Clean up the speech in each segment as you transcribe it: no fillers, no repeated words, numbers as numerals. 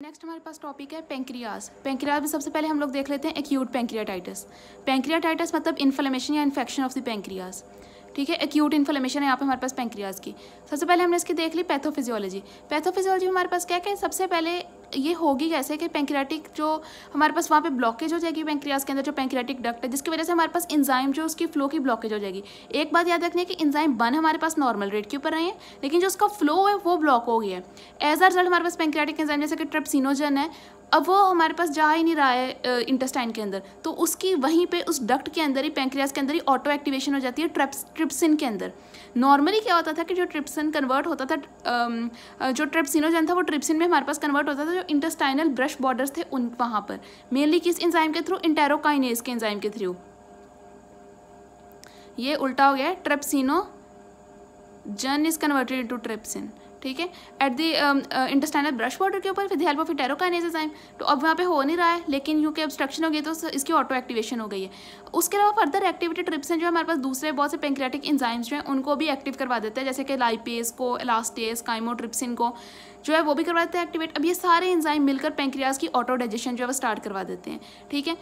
Next हमारे पास topic है pancreas. Pancreas में सबसे पहले हम लोग देख लेते हैं एक्यूट पेंक्रियाटाइटिस। पेंक्रियाटाइटिस मतलब इन्फ्लेमेशन या इन्फेक्शन ऑफ द पेंक्रियाज। ठीक है, एक्यूट इन्फ्लेमेशन है यहाँ पे हमारे पास पेंक्रियाज की। सबसे पहले हमने इसकी देख ली पैथोफिजियोलॉजी। पैथोफिजियोलॉजी में हमारे पास क्या क्या है, सबसे पहले ये होगी कैसे कि पेंक्रियाटिक जो हमारे पास वहाँ पे ब्लॉकेज हो जाएगी पेंक्रियाज के अंदर, जो पेंक्रियाटिक डक्ट है, जिसकी वजह से हमारे पास एंजाइम जो उसकी फ्लो की ब्लॉकेज हो जाएगी। एक बात याद रखनी है कि एंजाइम बन हमारे पास नॉर्मल रेट के ऊपर रहे हैं, लेकिन जो उसका फ्लो है वो ब्लॉक हो गया है। एज अ रिजल्ट हमारे पास पेंक्रियाटिक एंजाइम जैसे कि ट्रिप्सिनोजन है, अब वो हमारे पास जा ही नहीं रहा है इंटेस्टाइन के अंदर, तो उसकी वहीं पे उस डक्ट के अंदर ही पेंक्रियाज के अंदर ही ऑटो एक्टिवेशन हो जाती है ट्रिप्सिन के अंदर। नॉर्मली क्या होता था कि जो ट्रिप्सिन कन्वर्ट होता था, जो ट्रिप्सिनोजन था वो ट्रिप्सिन में हमारे पास कन्वर्ट होता था जो इंटेस्टाइनल ब्रश बॉर्डर्स थे उन वहाँ पर, मेनली किस एंजाइम के थ्रू, इंटेरोकाइनेज के एंजाइम के थ्रू। ये उल्टा हो गया है, trypsinogen is converted into trypsin. ठीक है, at the intestinal brush border के ऊपर with help of enterokinase enzyme. तो अब वहाँ पे हो नहीं रहा है, लेकिन क्योंकि ऑब्स्ट्रक्शन हो गई तो इसकी ऑटो एक्टिवेशन हो गई है। उसके अलावा फर्दर एक्टिविटी ट्रिप्सिन जो है हमारे पास दूसरे बहुत से पेंक्रियाटिक एंजाइम्स जो हैं उनको भी एक्टिव करवा देते हैं, जैसे कि लाइपेज को, एलास्टेज, काइमोट्रिप्सिन को जो है वो भी करवा देते हैं एक्टिवेट। अब ये सारे एंजाइम मिलकर पेंक्रियाज की ऑटो डाइजेशन जो है वो स्टार्ट करवा देते हैं। ठीक है,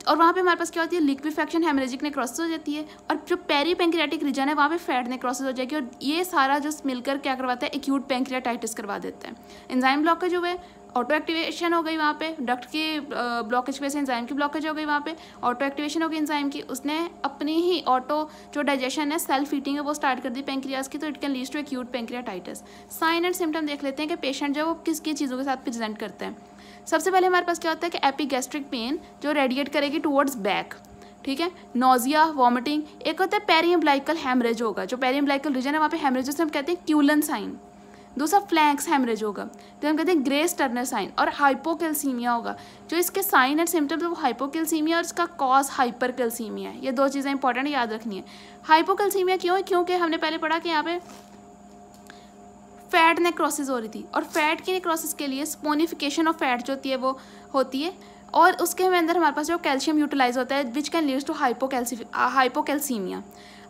और वहाँ पे हमारे पास क्या होती है, लिक्विफेक्शन, हेमरेजिक नेक्रोसिस हो जाती है, और जो पेरी पेंक्रियाटिक रीजन है वहाँ पे फैट नेक्रोसिस हो जाएगी, और ये सारा जो मिलकर क्या करवाता है, एक्यूट पेंक्रियाटाइटिस करवा देता है। एंजाइम ब्लॉकेज हुए, ऑटो एक्टिवेशन हो गई वहाँ पे, डक्ट की ब्लॉकेज की वजह से एंजाइम की ब्लॉकेज हो गई वहाँ पे, ऑटो एक्टिवेशन हो गई एंजाइम की, उसने अपनी ही ऑटो जो डाइजेशन है, सेल्फ ईटिंग है वो स्टार्ट कर दी पेंक्रियाज की, तो it can lead to acute pancreatitis. Sign and symptom देख लेते हैं कि पेशेंट जो है वो किस किस चीज़ों के साथ प्रेजेंट करते हैं। सबसे पहले हमारे पास क्या होता है कि एपिगैस्ट्रिक पेन जो रेडिएट करेगी टुवर्ड्स बैक। ठीक है, नोजिया, वॉमिटिंग। एक होता है पेरीएम्ब्लाइकल हैमरेज होगा, जो पेरीएम्ब्लाइकल रीजन है वहाँ पे हैमरेज से हम कहते हैं क्यूलन साइन। दूसरा फ्लैंक्स हैमरेज होगा, तो हम कहते हैं ग्रेस टर्नर साइन। और हाइपोकैल्सीमिया होगा, जो इसके साइन एंड सिम्टम्स वो हाइपोकैल्सीमिया और इसका कॉज हाइपरकैल्सीमिया है। ये दो चीज़ें इंपॉर्टेंट याद रखनी है। हाइपोकैल्सीमिया क्यों है, क्योंकि हमने पहले पढ़ा कि यहाँ पे फैट नेक्रोसिस हो रही थी, और फैट की नेक्रोसिस के लिए स्पोनिफिकेशन ऑफ फैट जो होती है वो होती है, और उसके अंदर हमारे पास जो कैल्शियम यूटिलाइज होता है which can lead to hypocalcaemia.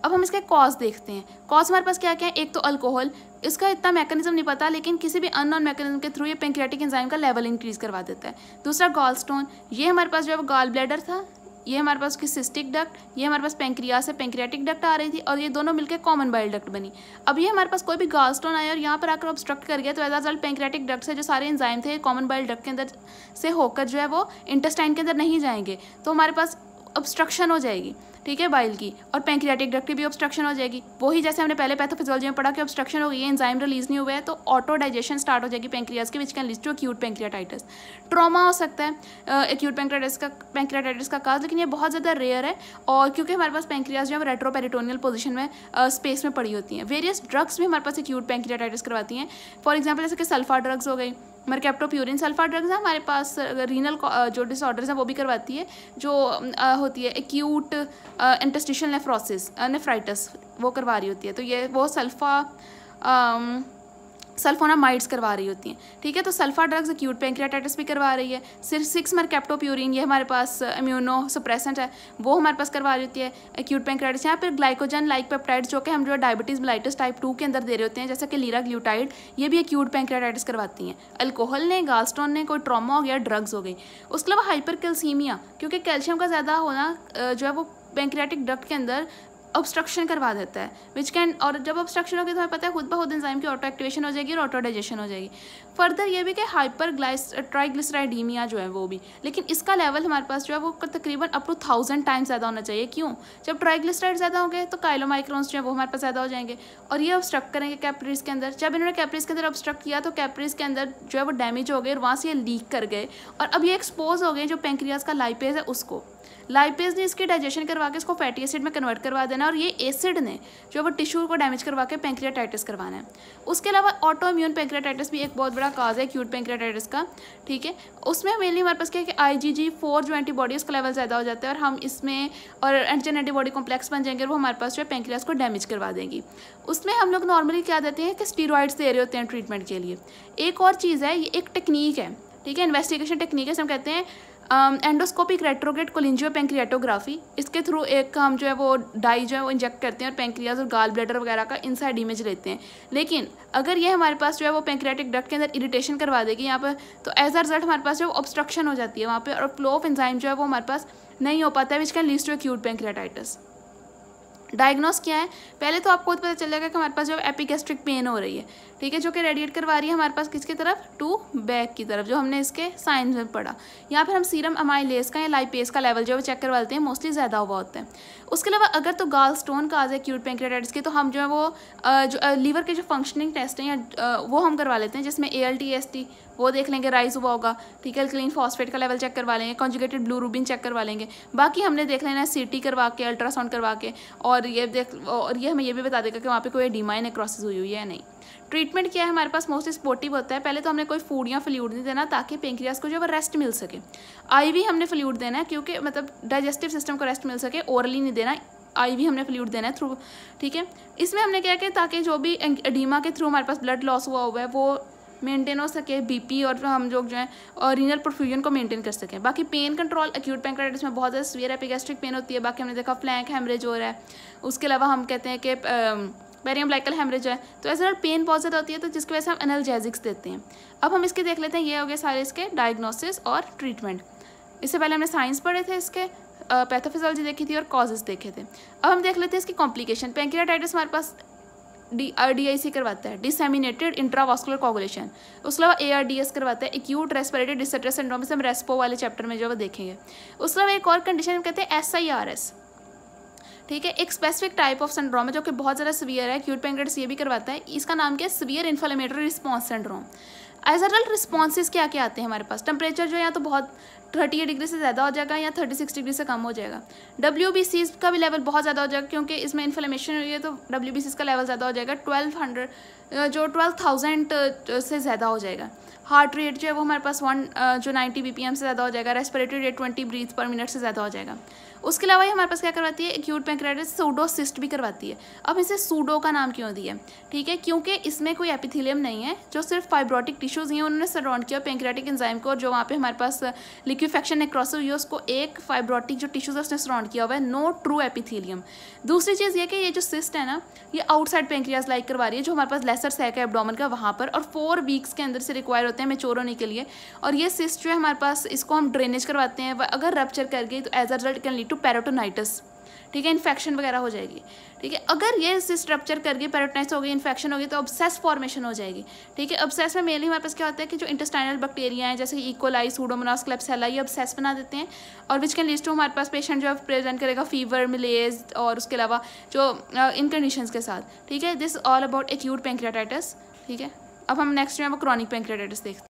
अब हम इसके कॉज देखते हैं। कॉज हमारे पास क्या क्या है, एक तो अल्कोहल, इसका इतना मैकेनिज्म नहीं पता, लेकिन किसी भी अननोन मैकेनिज्म के थ्रू ये पेंक्रियाटिक एंजाइम का लेवल इंक्रीज करवा देता है। दूसरा गॉल स्टोन, ये हमारे पास जो है गॉल ब्लैडर था, ये हमारे पास की सिस्टिक डक्ट, ये हमारे पास पेंक्रियाज से पेंक्रियाटिक डक्ट आ रही थी, और ये दोनों मिलकर कॉमन बाइल डक्ट बनी। अब ये हमारे पास कोई भी गॉल स्टोन आया और यहाँ पर आकर ऑब्स्ट्रक्ट कर गया, तो as a result pancreatic duct से जो सारे एंजाइम थे कॉमन बाइल डक्ट के अंदर से होकर जो है वो इंटेस्टाइन के अंदर नहीं जाएंगे, तो हमारे पास ऑब्स्ट्रक्शन हो जाएगी। ठीक है, बाइल की, और पेंक्रियाटिक डक्ट की भी ऑब्स्ट्रक्शन हो जाएगी। वही जैसे हमने पहले पैथोफिजियोलॉजी में पढ़ा कि ऑब्स्ट्रक्शन हो गई है, एंजाइम रिलीज नहीं हुआ है, तो ऑटो डाइजेशन स्टार्ट हो जाएगी पेंक्रियाज की, which can lead to acute pancreatitis. Trauma हो सकता है एक्यूट पेंक्रियाटाइटिस का काज, लेकिन ये बहुत ज़्यादा रेयर है, और क्योंकि हमारे पास पेंक्रियाज जो है रेट्रोपेरिटोनियल पोजीशन में स्पेस में पड़ी होती हैं। वेरियस ड्रग्स भी हमारे पास एक्यूट पेंक्रियाटाइटिस करवाती हैं। फॉर एग्जाम्पल जैसे कि सल्फा ड्रग्स हो गई, मरकेप्टोप्यूरिन सल्फा ड्रग्स है हमारे पास, रीनल जो डिसऑर्डर्स हैं वो भी करवाती है, जो होती है एक्यूट इंटस्टिशियल नेफ्राइटिस वो करवा रही होती है, तो ये वो सल्फोनामाइड्स करवा रही होती हैं। ठीक है, तो सल्फा ड्रग्स एक्यूट पेंक्रियाटाइटिस भी करवा रही है। सिर्फ 6 मरकेप्टोप्यूरिन ये हमारे पास इम्यूनो सप्रेसेंट है, वो हमारे पास करवा रही होती है एक्यूट पेंक्रियाटाइटिस। यहाँ पर ग्लाइकोजन लाइक पेप्टाइड्स जो कि हम जो है डायबिटीज़ मेलाइटिस टाइप 2 के अंदर दे रहे होते हैं, जैसे कि लीराग्ल्यूटाइड, ये भी एक्यूट पेंक्रियाटाइटिस करवाती हैं। अल्कोहल ने, गालस्टोन ने, कोई ट्रॉमा हो गया, ड्रग्स हो गई। उसके अलावा हाइपरकैल्सीमिया, क्योंकि कैल्शियम का ज़्यादा होना जो है वो पेंक्रियाटिक डक्ट के अंदर ऑब्स्ट्रक्शन करवा देता है, विच कैन, और जब ऑब्स्ट्रक्शन होगी तो हमें पता है खुद ब खुद एंजाइम की ऑटो एक्टिवेशन हो जाएगी और ऑटो डाइजेशन हो जाएगी। फर्दर ये भी कि ट्राइग्लिसराइडीमिया जो है वो भी, लेकिन इसका लेवल हमारे पास जो है वो तकरीबन अप टू 1000 टाइम्स ज़्यादा होना चाहिए। क्यों, जब ट्राइग्लिसराइड ज़्यादा होंगे तो काइलोमाइक्रोन्स जो है वो हमारे पास ज़्यादा हो जाएंगे, और ये ऑब्स्ट्रक्ट करेंगे कैपरीज के अंदर। जब इन्होंने कैपरीज के अंदर ऑब्स्ट्रक्ट किया तो कैपरीज के अंदर जो है वो डैमेज हो गए, और वहाँ से ये लीक कर गए, और अब ये एक्सपोज हो गए जो पेंक्रियाज का लाइपेज है उसको। लाइपेज ने इसकी डाइजेशन करवा के इसको फैटी एसिड में कन्वर्ट करवा देना, और ये एसिड ने जो वो टिश्यू को डैमेज करवा के पेंक्रियाटाइटिस करवाना है। उसके अलावा ऑटो इम्यून पेंक्रियाटाइटिस भी एक बहुत बड़ा काज है एक्यूट पेंक्रियाटाइटिस का। ठीक है, उसमें मेनली हमारे पास क्या है कि IgG4 जो एंटीबॉडी उसका लेवल ज़्यादा हो जाता है, और हम इसमें और एंटीजन एंटीबॉडी कॉम्प्लेक्स बन जाएंगे, और वो हमारे पास जो है पेंक्रियाज को डैमेज करवा देंगी। उसमें हम लोग नॉर्मली क्या देते हैं कि स्टीरॉइड्स दे रहे होते हैं ट्रीटमेंट के लिए। एक और चीज़ है, ये एक टेक्निक है ठीक है। इन्वेस्टिगेशन टेक्निक है, हम कहते हैं एंडोस्कोपिक रेट्रोग्रेड कोलिंजियो पेंक्रियाटोग्राफी। इसके थ्रू एक हम जो है वो डाई जो है वो इंजेक्ट करते हैं और पेंक्रियाज और गाल ब्लैडर वगैरह का इनसाइड इमेज लेते हैं। लेकिन अगर ये हमारे पास जो है वो पेंक्रियाटिक डक्ट के अंदर इरिटेशन करवा देगी यहाँ पर, तो एज अ रिजल्ट हमारे पास जो ऑब्स्ट्रक्शन हो जाती है वहाँ पे, और फ्लो ऑफ एंजाइम जो है वो हमारे पास नहीं हो पाता है, which can lead to acute pancreatitis. Diagnose क्या है, पहले तो आपको पता चल जाएगा कि हमारे पास जो एपिगैस्ट्रिक पेन हो रही है, ठीक है, जो कि रेडिएट करवा रही है हमारे पास किसकी तरफ, टू बैक की तरफ, जो हमने इसके साइंस में पढ़ा। यहाँ पर हम सीरम अमाइलेज का या लाइपेज का लेवल जो है चेक करवा लेते हैं, मोस्टली ज़्यादा हुआ होता है। उसके अलावा अगर तो गाल स्टोन काज है एक्यूट पेंक्रियाटाइटिस के, तो हम जो है वो जो लीवर के जो फंक्शनिंग टेस्ट हैं या वो हम करवा लेते हैं, जिसमें ALT ST वो देख लेंगे, राइज हुआ होगा, ठीक है, क्लीन फॉस्फेट का लेवल चेक करवा लेंगे, कॉन्जुगेटेड ब्लू रूबिन चेक करवा लेंगे। बाकी हमने देख लेना है CT करवा के, अल्ट्रासाउंड करवा के, और ये हमें ये भी बता देगा कि वहाँ पे कोई एडिमा या नेक्रोसिस हुई है या नहीं। ट्रीटमेंट क्या है हमारे पास, मोस्टली सपोर्टिव होता है। पहले तो हमने कोई फूड या फ्लूइड नहीं देना ताकि पेंक्रियाज को जो है रेस्ट मिल सके। IV हमने फ्लूइड देना है क्योंकि मतलब डाइजेस्टिव सिस्टम को रेस्ट मिल सके, ओरली नहीं देना, IV हमने फ्लूइड देना है थ्रू, ठीक है। इसमें हमने क्या किया ताकि जो भी एडिमा के थ्रू हमारे पास ब्लड लॉस हुआ है वो मेंटेन हो सके, BP और हम जो है और रीनल परफ्यूजन को मेंटेन कर सकें। बाकी पेन कंट्रोल, एक्यूट पेंक्रियाटाइटिस में बहुत ज़्यादा सीवियर एपिगैस्ट्रिक पेन होती है। बाकी हमने देखा फ्लैंक हेमरेज हो रहा है, उसके अलावा हम कहते हैं कि पेरियम्बलाइकल हेमरेज है, तो ऐसे पेन बहुत ज़्यादा होती है, तो जिसकी वजह से हम एनाल्जेसिक्स देते हैं। अब हम इसके देख लेते हैं, ये हो गए सारे इसके डायग्नोसिस और ट्रीटमेंट। इससे पहले हमने साइंस पढ़े थे, इसके पैथोफिजियोलॉजी देखी थी और कॉजेज देखे थे। अब हम देख लेते हैं इसकी कॉम्प्लिकेशन। पेंक्रियाटाइटिस हमारे पास DIC करवाता है, डिसएमिनेटेड इंट्रावास्कुलर कोगुलेशन। उसके अलावा ARDS करवाता है, एक्यूट रेस्पिरेटरी डिस्ट्रेस सिंड्रोम, से हम रेस्पो वाले चैप्टर में जो है देखेंगे। उसके अलावा एक और कंडीशन हम कहते हैं SIRS, ठीक है, एक स्पेसिफिक टाइप ऑफ सिंड्रोम है जो कि बहुत ज़्यादा सीवियर है, एक्यूट पेंक्रियाटाइटिस ये भी करवाता है। इसका नाम क्या है, severe inflammatory response syndrome. As a result responses क्या क्या आते हैं हमारे पास, टेम्परेचर जो है या तो बहुत 38 डिग्री से ज़्यादा हो जाएगा या 36 डिग्री से कम हो जाएगा। WBCs का भी लेवल बहुत ज़्यादा हो जाएगा क्योंकि इसमें इन्फ्लेमेशन हुई है, तो WBCs का लेवल ज़्यादा हो जाएगा। 12,000 से ज़्यादा हो जाएगा। हार्ट रेट जो है वो हमारे पास 90 BPM से ज़्यादा हो जाएगा। Respiratory rate 20 breath per minute से ज़्यादा हो जाएगा। उसके अलावा ये हमारे पास क्या करवाती है, एक्यूट पेंक्रियाटाइटिस सूडोसिस्ट भी करवाती है। अब इसे सूडो का नाम क्यों दिया, ठीक है, क्योंकि इसमें कोई एपिथेलियम नहीं है, जो सिर्फ फाइब्रोटिक टिश्यूज़ हैं उन्होंने सराउंड किया पेंक्रियाटिक एंजाइम को, और जो वहाँ पे हमारे पास लिक्विफेक्शन नेक्रोसिस हुई है उसको एक फाइब्रोटिक जो टिश्यूज़ है उसने सराउंड किया हुआ है, नो ट्रू एपिथेलियम। दूसरी चीज़ ये कि ये जो सिस्ट है ना, ये आउटसाइड पेंक्रियाज लाइक करवा रही है, जो हमारे पास लेसर सैक है एब्डोमेन का वहाँ पर, और 4 वीक्स के अंदर से रिक्वायर होते हैं मैच्योर होने के लिए। और ये सिस्ट जो है हमारे पास, इसको हम ड्रेनेज करवाते हैं, अगर रप्चर कर गई तो as a result can lead to peritonitis, ठीक है, इन्फेक्शन वगैरह हो जाएगी, ठीक है। अगर ये सिस्ट रप्चर कर गई, पेरिटोनाइटिस हो गई, इन्फेक्शन हो गई, तो अब्सेस फॉर्मेशन हो जाएगी, ठीक है। अब्सेस में मेनली हमारे पास क्या होता है कि जो इंटेस्टाइनल बैक्टीरिया हैं जैसे इकोलाई, सूडोमोनास, क्लेब्सिला, ये अब्सेस बना देते हैं, और विच कैन लीड टू हमारे पास पेशेंट जो है प्रेजेंट करेगा फीवर, मलेज, और उसके अलावा जो इन कंडीशंस के साथ, ठीक है। This all about acute pancreatitis, ठीक है। अब हम नेक्स्ट जो है वो क्रॉनिक पेंक्रियाटाइटिस देखते हैं।